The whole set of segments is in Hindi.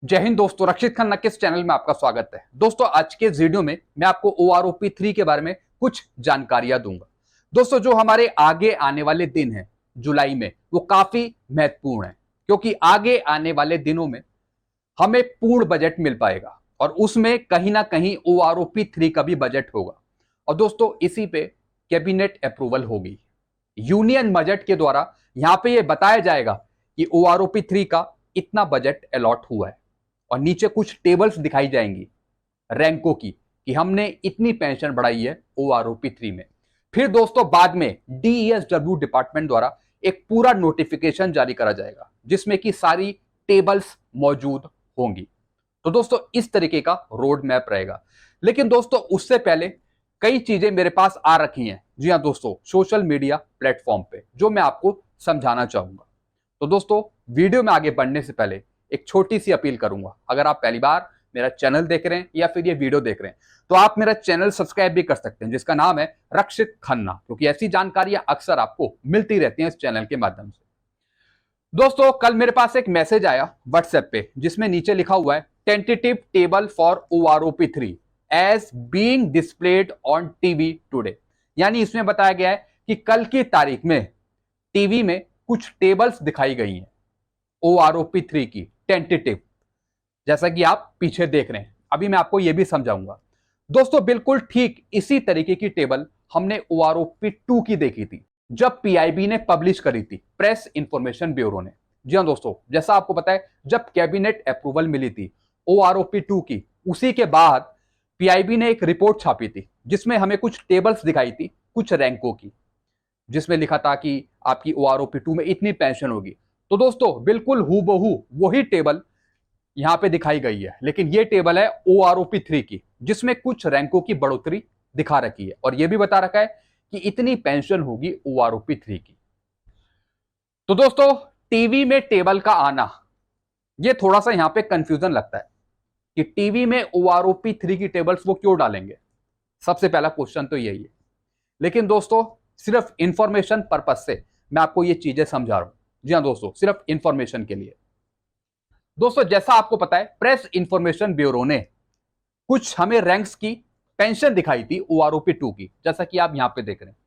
जय हिंद दोस्तों, रक्षित खन्ना के इस चैनल में आपका स्वागत है। दोस्तों, आज के इस वीडियो में मैं आपको OROP3 के बारे में कुछ जानकारियां दूंगा। दोस्तों, जो हमारे आगे आने वाले दिन हैं जुलाई में, वो काफी महत्वपूर्ण है, क्योंकि आगे आने वाले दिनों में हमें पूर्ण बजट मिल पाएगा और उसमें कहीं ना कहीं OROP3 का भी बजट होगा। और दोस्तों, इसी पे कैबिनेट अप्रूवल होगी। यूनियन बजट के द्वारा यहां पे ये बताया जाएगा कि OROP3 का इतना बजट अलॉट हुआ है और नीचे कुछ टेबल्स दिखाई जाएंगी रैंकों की कि हमने इतनी पेंशन बढ़ाई है OROP3 में। फिर दोस्तों, बाद में DESW डिपार्टमेंट द्वारा एक पूरा नोटिफिकेशन जारी करा जाएगा जिसमें कि सारी टेबल्स मौजूद होंगी। तो दोस्तों, इस तरीके का रोड मैप रहेगा। लेकिन दोस्तों, उससे पहले कई चीजें मेरे पास आ रखी हैं, जी हाँ दोस्तों, सोशल मीडिया प्लेटफॉर्म पे, जो मैं आपको समझाना चाहूंगा। तो दोस्तों, वीडियो में आगे बढ़ने से पहले एक छोटी सी अपील करूंगा। अगर आप पहली बार मेरा चैनल देख रहे हैं या फिर ये वीडियो देख रहे हैं, तो आप मेरा चैनल सब्सक्राइब भी कर सकते हैं, जिसका नाम है रक्षित खन्ना, क्योंकि ऐसी जानकारियां अक्सर आपको मिलती रहती हैं इस चैनल के माध्यम से। दोस्तों, कल मेरे पास एक मैसेज आया व्हाट्सएप पे, जिसमें नीचे लिखा हुआ है tentative table for OROP3 as being displayed on TV today. यानी इसमें बताया गया है कि कल की तारीख में टीवी में कुछ टेबल्स दिखाई गई हैं OROP3 की टेंटेटिव, जैसा कि आप पीछे देख रहे हैं। अभी मैं आपको यह भी समझाऊंगा। दोस्तों, बिल्कुल ठीक इसी तरीके की टेबल हमने OROP2 की देखी थी, जब PIB ने पब्लिश करी थी, प्रेस इंफॉर्मेशन ब्यूरो ने। जी हाँ दोस्तों, जैसा आपको पता है, जब कैबिनेट अप्रूवल मिली थी OROP2 की, उसी के बाद PIB ने एक रिपोर्ट छापी थी जिसमें हमें कुछ टेबल्स दिखाई थी कुछ रैंकों की, जिसमें लिखा था कि आपकी OROP2 में इतनी पेंशन होगी। तो दोस्तों, बिल्कुल हूबहू वही टेबल यहां पे दिखाई गई है, लेकिन ये टेबल है OROP3 की, जिसमें कुछ रैंकों की बढ़ोतरी दिखा रखी है और यह भी बता रखा है कि इतनी पेंशन होगी OROP3 की। तो दोस्तों, टीवी में टेबल का आना, ये थोड़ा सा यहां पे कंफ्यूजन लगता है कि टीवी में OROP3 की टेबल्स वो क्यों डालेंगे। सबसे पहला क्वेश्चन तो यही है। लेकिन दोस्तों, सिर्फ इंफॉर्मेशन पर्पज से मैं आपको ये चीजें समझा रहा हूं। जी हाँ दोस्तों, सिर्फ इंफॉर्मेशन के लिए। दोस्तों, जैसा आपको पता है, प्रेस इंफॉर्मेशन ब्यूरो ने कुछ हमें रैंक्स की पेंशन दिखाई थी OROP2 की, जैसा कि आप यहां पे देख रहे हैं।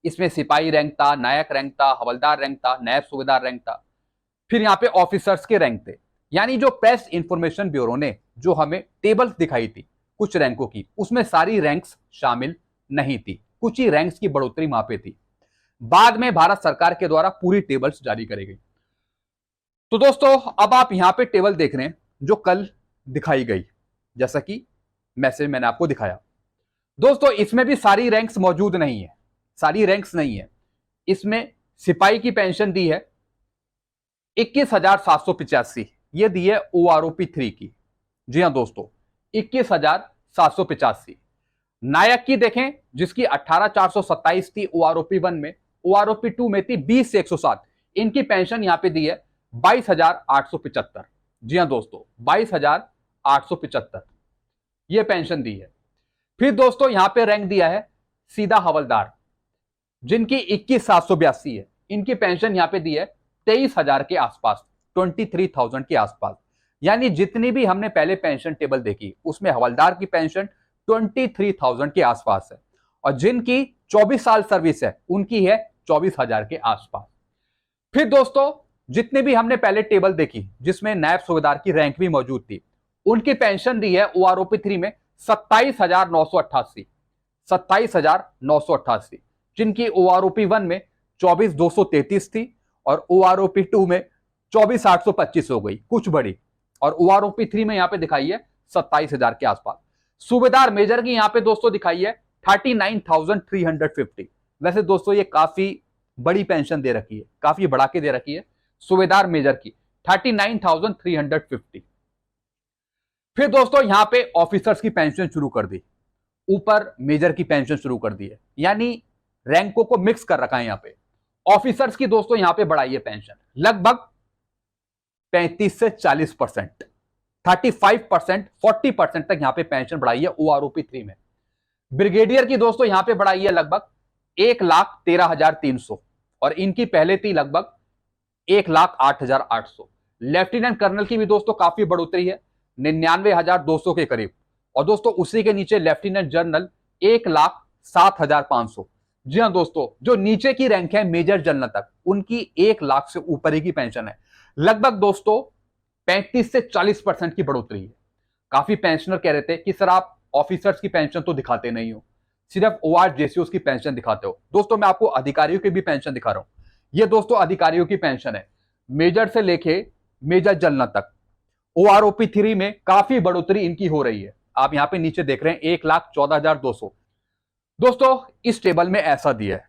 इसमें सिपाही रैंक था, नायक रैंक था, हवलदार रैंक था, नायब सूबेदार रैंक था, फिर यहाँ पे ऑफिसर्स के रैंक थे। यानी जो प्रेस इंफॉर्मेशन ब्यूरो ने जो हमें टेबल्स दिखाई थी कुछ रैंकों की, उसमें सारी रैंक्स शामिल नहीं थी, कुछ ही रैंक्स की बढ़ोतरी वहां पे थी। बाद में भारत सरकार के द्वारा पूरी टेबल्स जारी करी गई। तो दोस्तों, अब आप यहां पे टेबल देख रहे हैं जो कल दिखाई गई, जैसा कि मैसेज मैंने आपको दिखाया। दोस्तों, इसमें भी सारी रैंक्स मौजूद नहीं है, सारी रैंक्स नहीं है। इसमें सिपाही की पेंशन दी है 21,785, ये दी है OROP3 की। जी हाँ दोस्तों, 21,785। नायक की देखें, जिसकी 18,427 थी OROP1 में, OROP2 में थी 20,107। इनकी पेंशन यहां पे दी है 22,875। जी हाँ दोस्तों, 22,875 ये पेंशन दी है। फिर दोस्तों, यहां पे रैंक दिया है सीधा हवलदार, जिनकी 21,782 है। इनकी पेंशन यहां पे दी है 23,000 के आसपास, 23,000 के आसपास। यानी जितनी भी हमने पहले पेंशन टेबल देखी, उसमें हवलदार की पेंशन 23,000 के आसपास है, और जिनकी 24 साल सर्विस है उनकी है 24,000 के आसपास। फिर दोस्तों, जितने भी हमने पहले टेबल देखी जिसमें नायब सूबेदार की रैंक भी मौजूद थी, उनकी पेंशन दी है OROP3 में 27,988, 27,988, जिनकी OROP1 में 24,233 थी और OROP2 में 24,825 हो गई, कुछ बढ़ी, और OROP3 में यहां पे दिखाई है 27,000 के आसपास। सूबेदार मेजर की यहां पे दोस्तों दिखाई है 39,350। वैसे दोस्तों, ये काफी बड़ी पेंशन दे रखी है, काफी बढ़ा के दे रखी है सूबेदार मेजर की, 39,350। फिर दोस्तों, यहां पे ऑफिसर्स की पेंशन शुरू कर दी, ऊपर मेजर की पेंशन शुरू कर दी है, यानी रैंकों को मिक्स कर रखा है। यहां पे ऑफिसर्स की दोस्तों यहां पे बढ़ाई है पेंशन लगभग 35 से 40%, 35%, 40% तक यहां पे पेंशन बढ़ाई है OROP3 में। ब्रिगेडियर की दोस्तों यहां पे बढ़ाई है लगभग 1,13,300, और इनकी पहले थी लगभग 1,08,800। लेफ्टिनेंट कर्नल की भी दोस्तों काफी बढ़ोतरी है 99,200 के करीब। और दोस्तों उसी के नीचे लेफ्टिनेंट जनरल 1,07,500। जी हाँ दोस्तों, जो नीचे की रैंक है मेजर जनरल तक, उनकी 1 लाख से ऊपर ही की पेंशन है। लगभग दोस्तों 35 से 40% की बढ़ोतरी है। काफी पेंशनर कह रहे थे कि सर आप ऑफिसर्स की पेंशन तो दिखाते नहीं हो, सिर्फ ओआर जेसीओस की पेंशन दिखाते हो। दोस्तों मैं आपको अधिकारियों की भी पेंशन दिखा रहा हूं। ये दोस्तों अधिकारियों की पेंशन है, मेजर से लेके मेजर जनरल तक। ओआरओपी 3 में काफी बढ़ोतरी इनकी हो रही है। आप यहां पे नीचे देख रहे हैं 1,14,200। दोस्तों इस टेबल में ऐसा दिया है,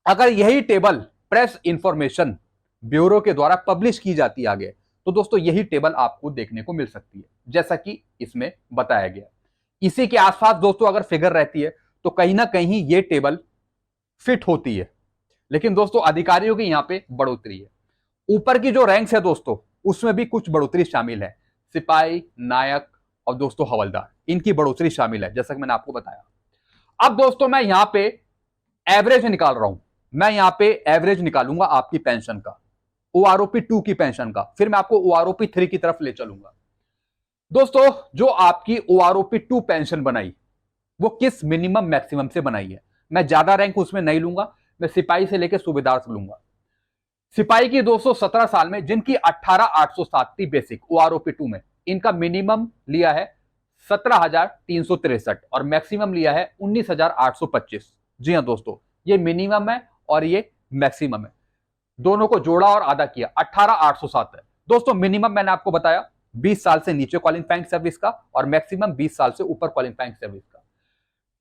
अगर यही टेबल प्रेस इंफॉर्मेशन ब्यूरो के द्वारा पब्लिश की जाती है आगे, तो दोस्तों यही टेबल आपको देखने को मिल सकती है, जैसा कि इसमें बताया गया। इसी के आसपास दोस्तों अगर फिगर रहती है तो कहीं ना कहीं ये टेबल फिट होती है। लेकिन दोस्तों अधिकारियों की यहां पे बढ़ोतरी है। ऊपर की जो रैंक्स है दोस्तों, उसमें भी कुछ बढ़ोतरी शामिल है। सिपाही, नायक और दोस्तों हवलदार, इनकी बढ़ोतरी शामिल है, जैसा कि मैंने आपको बताया। अब दोस्तों मैं यहां पे एवरेज निकाल रहा हूं। मैं यहां पे एवरेज निकालूंगा आपकी पेंशन का, ओआरओपी 2 की पेंशन का, फिर मैं आपको ओआरओपी 3 की तरफ ले चलूंगा। दोस्तों जो आपकी ओआरओपी 2 पेंशन बनाई, वो किस मिनिमम मैक्सिमम से बनाई है। मैं ज्यादा रैंक उसमें नहीं लूंगा, मैं सिपाही से लेकर सूबेदार से लूंगा। सिपाही की 217 साल में जिनकी 18,807 थी बेसिक ओआरओपी 2 में, इनका मिनिमम लिया है 17,363 और मैक्सिमम लिया है 19,825। जी हाँ दोस्तों, ये मिनिमम है और ये मैक्सिमम है, दोनों को जोड़ा और आधा किया 18,807 है। दोस्तों मिनिमम मैंने आपको बताया 20 साल से नीचे क्वालिफाइंग सर्विस का और मैक्सिमम 20 साल से ऊपर क्वालिफाइंग सर्विस का।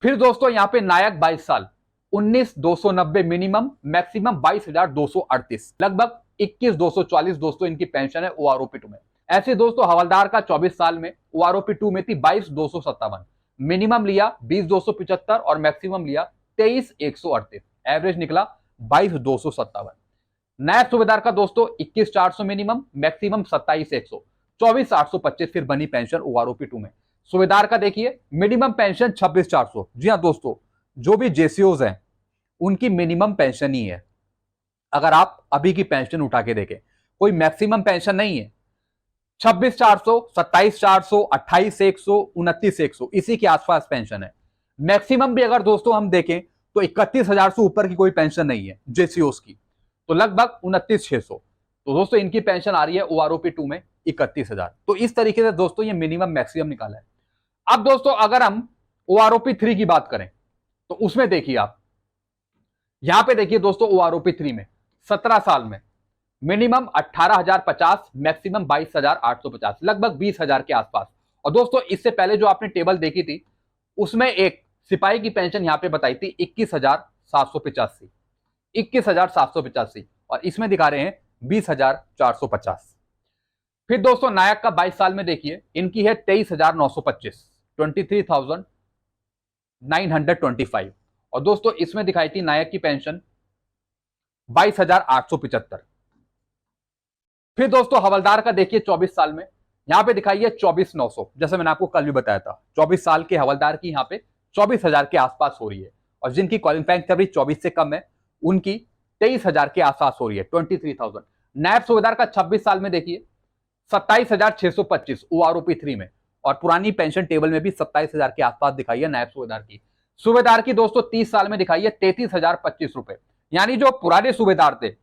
फिर दोस्तों यहां पे नायक 22 साल 19,290 मिनिमम, मैक्सिमम 22,238, लगभग 21,240 दोस्तों इनकी पेंशन है ओआरओपी 2 में। ऐसे दोस्तों हवलदार का 24 साल में ओआरओपी 2 में थी 22,257, मिनिमम लिया 20,275 और मैक्सिमम लिया 23,138, एवरेज निकला 22,257। नायब सूबेदार का दोस्तों 21,400 मिनिमम, मैक्सिमम 27,100, 24,825 फिर बनी पेंशन ओआरओपी 2 में। सूबेदार का देखिए मिनिमम पेंशन 26,400। जी हाँ दोस्तों, जो भी जेसीओज हैं उनकी मिनिमम पेंशन ही है। अगर आप अभी की पेंशन उठा के देखें, कोई मैक्सिमम पेंशन नहीं है। 26,400, 27,400, 28,100, 29,100, इसी के आसपास पेंशन है। मैक्सिमम भी अगर दोस्तों हम देखें तो 31,000 से ऊपर की कोई पेंशन नहीं है जेसीओस की, तो लगभग 29,600। तो दोस्तों इनकी पेंशन आ रही है ओआरओपी 2 में 31,000। तो इस तरीके से दोस्तों ये मिनिमम मैक्सिमम निकाला है। अब दोस्तों अगर हम ओआरओपी 3 की बात करें तो उसमें देखिए आप यहां पे देखिए दोस्तों ओआरओपी 3 में 17 साल में मिनिमम 18,050, मैक्सिमम 22,850, लगभग 20,000 के आसपास। और दोस्तों इससे पहले जो आपने टेबल देखी थी उसमें एक सिपाही की पेंशन यहां पे बताई थी 21,785, 21,785 और इसमें दिखा रहे हैं 20,450। फिर दोस्तों नायक का 22 साल में देखिए इनकी है 23,925, 23,925 और दोस्तों इसमें दिखाई थी नायक की पेंशन 22,875। फिर दोस्तों हवलदार का देखिए 24 साल में यहां पे दिखाई है 24,900, जैसे मैंने आपको कल भी बताया था 24 साल के हवलदार की यहां पे 24,000 के आसपास हो रही है और जिनकी क्वालिफाइंग सर्विस 24 से कम है उनकी 23,000 के आसपास हो रही है 23,000। नायब सूबेदार का 26 साल में देखिए 27,625 ओआरओपी 3 में और पुरानी पेंशन टेबल में भी 27,000 के आसपास दिखाई है नायब सूबेदार की। सूबेदार की दोस्तों 30 साल में दिखाई है 33,025 रुपए, यानी जो पुराने सूबेदार थे,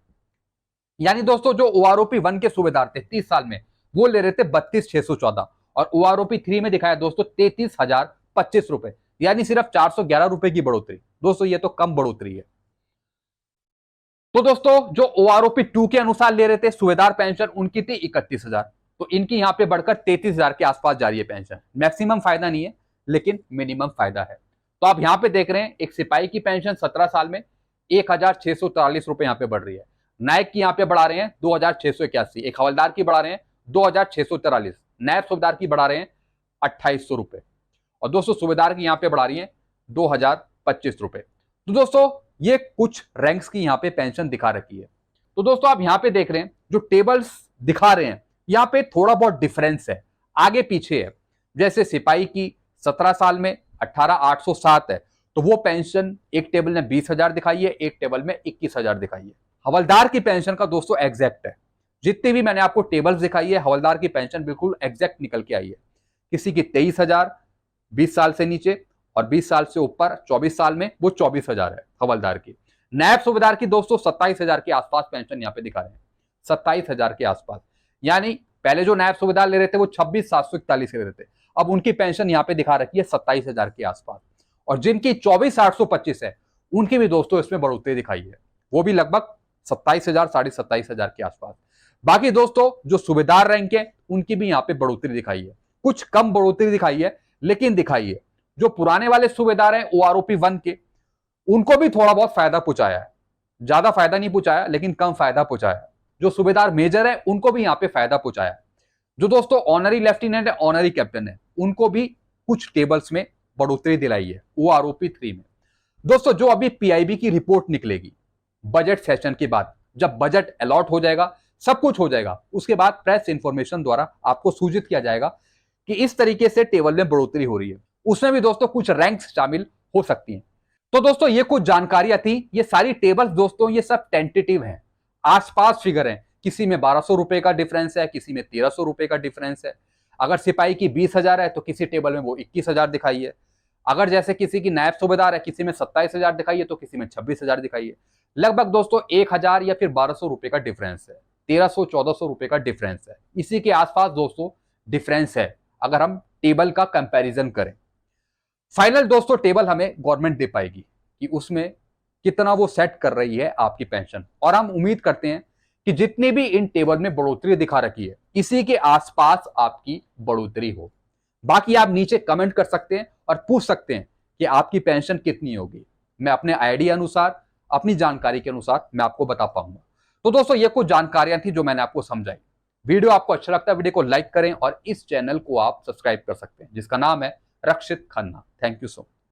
यानी दोस्तों जो ओआरओपी 1 के सूबेदार थे 30 साल में वो ले रहे थे 32,614 और ओआरओपी 3 में दिखाया दोस्तों 33,025 रुपए, यानी सिर्फ 411 रुपए की बढ़ोतरी। दोस्तों ये तो कम बढ़ोतरी है। तो दोस्तों जो ओआरओपी 2 के अनुसार ले रहे थे सूबेदार पेंशन उनकी थी 31,000, तो इनकी यहां पे बढ़कर 33,000 के आसपास जा रही है पेंशन। मैक्सिमम फायदा नहीं है लेकिन मिनिमम फायदा है। तो आप यहां पे देख रहे हैं एक सिपाही की पेंशन 17 साल में 1,643 रुपए यहां पे बढ़ रही है, नायक की यहां पे बढ़ा रहे हैं 2,681, एक हवलदार की बढ़ा रहे हैं 2,643, नायब सूबेदार की बढ़ा रहे हैं 2,800 रुपए और दोस्तों सूबेदार की यहां पे बढ़ा रही है 2,025 रुपए। तो दोस्तों ये कुछ रैंक्स की यहां पे पेंशन दिखा रखी है। तो दोस्तों आप यहां पे देख रहे हैं जो टेबल्स दिखा रहे हैं यहां पे थोड़ा बहुत डिफरेंस है, आगे पीछे है। जैसे सिपाही की 17 साल में 18,807 है तो वो पेंशन एक टेबल ने 20,000 दिखाई है, एक टेबल में 21,000 दिखाई है। हवलदार की पेंशन का दोस्तों एग्जैक्ट है, जितनी भी मैंने आपको टेबल्स दिखाई है, हवलदार की पेंशन बिल्कुल एग्जैक्ट निकल के आई है। किसी की 23,000 20 साल से नीचे, और 20 साल से ऊपर 24 साल में वो 24,000 है हवलदार की। नायब सूबेदार की दोस्तों 27,000 के आसपास पेंशन यहाँ पे दिखा रहे हैं, 27,000 के आसपास। यानी पहले जो नायब सूबेदार ले रहे थे वो 26,741 ले रहे थे, अब उनकी पेंशन यहाँ पे दिखा रखी है 27,000 के आसपास। और जिनकी 24,825 है उनकी भी दोस्तों इसमें बढ़ोतरी दिखाई है, वो भी लगभग 27,000 27,500 के आसपास। बाकी दोस्तों जो सूबेदार रैंक है उनकी भी यहाँ पे बढ़ोतरी दिखाई है, कुछ कम बढ़ोतरी दिखाई है लेकिन दिखाई है। जो पुराने वाले सूबेदार हैं OROP 1 के, उनको भी थोड़ा बहुत फायदा पहुंचाया है, ज्यादा फायदा नहीं पहुंचाया लेकिन कम फायदा पहुंचाया। जो सूबेदार मेजर है उनको भी यहाँ पे फायदा पहुंचाया। जो दोस्तों ऑनरी लेफ्टिनेंट है, ऑनरी कैप्टन है, उनको भी कुछ टेबल्स में बढ़ोतरी दिलाई है OROP 3 में। दोस्तों जो अभी PIB की रिपोर्ट निकलेगी बजट सेशन के बाद, जब बजट अलॉट हो जाएगा, सब कुछ हो जाएगा, उसके बाद प्रेस इंफॉर्मेशन द्वारा आपको सूचित किया जाएगा कि इस तरीके से टेबल में बढ़ोतरी हो रही है। उसमें भी दोस्तों कुछ रैंक्स शामिल हो सकती हैं। तो दोस्तों ये कुछ जानकारियां थी। ये सारी टेबल्स दोस्तों ये सब टेंटेटिव हैं, आसपास फिगर हैं। किसी में 1200 रुपए का डिफरेंस है, किसी में 1300 रुपए का डिफरेंस है। अगर सिपाही की 20,000 है तो किसी टेबल में वो 21,000 दिखाई है। अगर जैसे किसी की नायब सूबेदार है, किसी में 27,000 दिखाई है तो किसी में 26,000 दिखाई है। लगभग दोस्तों 1,000 या फिर 1200 रुपए का डिफरेंस है, 1300-1400 रुपए का डिफरेंस है, इसी के आसपास दोस्तों डिफरेंस है अगर हम टेबल का कंपैरिजन करें। फाइनल दोस्तों टेबल हमें गवर्नमेंट दे पाएगी कि उसमें कितना वो सेट कर रही है आपकी पेंशन, और हम उम्मीद करते हैं कि जितनी भी इन टेबल में बढ़ोतरी दिखा रखी है इसी के आसपास आपकी बढ़ोतरी हो। बाकी आप नीचे कमेंट कर सकते हैं और पूछ सकते हैं कि आपकी पेंशन कितनी होगी। मैं अपने आइडिया अनुसार, अपनी जानकारी के अनुसार मैं आपको बता पाऊंगा। तो दोस्तों ये कुछ जानकारियां थी जो मैंने आपको समझाई। वीडियो आपको अच्छा लगता है वीडियो को लाइक करें और इस चैनल को आप सब्सक्राइब कर सकते हैं जिसका नाम है Rakshit Khanna. Thank you so much.